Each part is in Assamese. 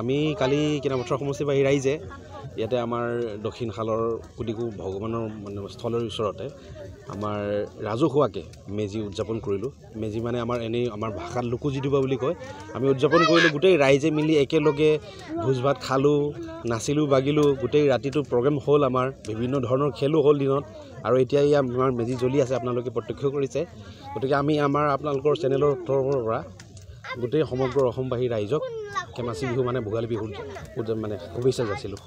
আমি কালি কিনাপথাৰ সমষ্টিবাসী ৰাইজে ইয়াতে আমাৰ দক্ষিণ খালৰ কুদিকু ভগৱানৰ মানে স্থলৰ ওচৰতে আমাৰ ৰাজহুৱাকৈ মেজি উদযাপন কৰিলোঁ। মেজি মানে আমাৰ এনেই আমাৰ ভাষাত লুকুজি দিবা বুলি কয়। আমি উদযাপন কৰিলোঁ, গোটেই ৰাইজে মিলি একেলগে ভোজ ভাত খালোঁ, নাচিলোঁ বাগিলোঁ। গোটেই ৰাতিটো প্ৰগ্ৰেম হ'ল, আমাৰ বিভিন্ন ধৰণৰ খেলো হ'ল দিনত। আৰু এতিয়া আমাৰ মেজি জ্বলি আছে, আপোনালোকে প্ৰত্যক্ষ কৰিছে। গতিকে আমি আপোনালোকৰ চেনেলৰ তৰফৰ পৰা গোটেই সমগ্ৰ অসমবাসী ৰাইজক খেমাচি বিহু মানে ভোগালী বিহুৰ মানে শুভেচ্ছা যাচিলোঁ।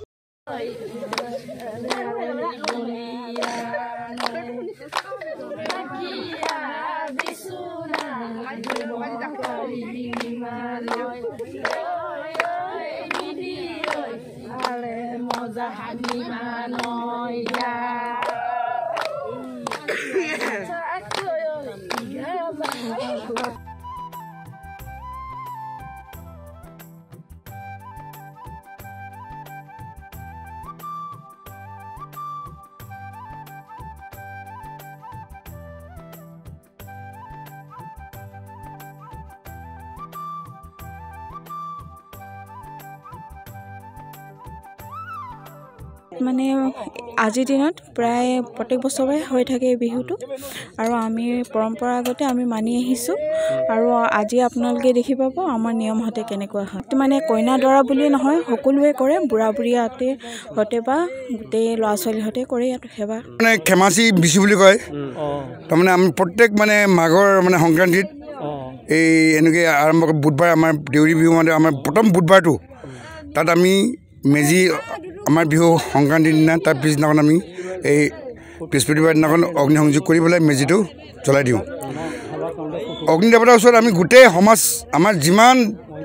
মানে আজিৰ দিনত প্ৰায় প্ৰত্যেক বছৰে হৈ থাকে এই বিহুটো, আৰু আমি পৰম্পৰাগতে আমি মানি আহিছোঁ। আৰু আজি আপোনালোকে দেখি পাব আমাৰ নিয়মহঁতে কেনেকুৱা হয়। মানে কইনা দৰা বুলিয়ে নহয়, সকলোৱে কৰে, বুঢ়া বুঢ়ীহঁতে হতে বা গোটেই ল'ৰা ছোৱালীহঁতে কৰে ইয়াত সেৱা। মানে খেমাচি বিচু বুলি কয়। তাৰমানে আমি প্ৰত্যেক মানে মাঘৰ মানে সংক্ৰান্তিত এই এনেকৈ আৰম্ভ বুধবাৰ আমাৰ দেউৰী বিহু মানে আমাৰ প্ৰথম বুধবাৰটো তাত আমি মেজি আমাৰ বিহু সংক্ৰান্তিৰ দিনা তাৰ পিছদিনাখন আমি এই বৃহস্পতিবাৰ দিনাখন অগ্নিসংযোগ কৰি পেলাই মেজিটো জ্বলাই দিওঁ। অগ্নিদেৱতাৰ ওচৰত আমি গোটেই সমাজ আমাৰ যিমান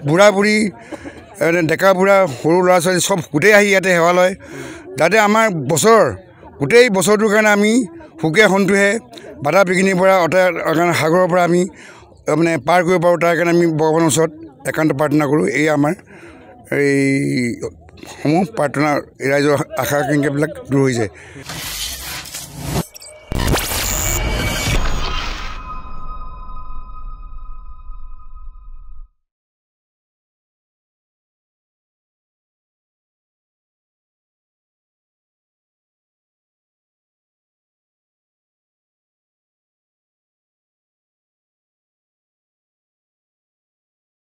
বুঢ়া বুঢ়ী ডেকা বুঢ়া সৰু ল'ৰা ছোৱালী চব গোটেই আহি ইয়াতে সেৱা লয়, যাতে আমাৰ গোটেই বছৰটোৰ কাৰণে আমি সুখে সন্তোষে বাধা বিঘিনিৰ পৰা কাৰণে সাগৰৰ পৰা আমি মানে পাৰ কৰিব পাৰোঁ। তাৰ কাৰণে আমি ভগৱানৰ ওচৰত একান্ত প্ৰাৰ্থনা কৰোঁ। এই আমাৰ এই সমূহ প্ৰাৰ্থনা ৰাইজৰ আশা আকাংক্ষাবিলাক দূৰ হৈ যায়।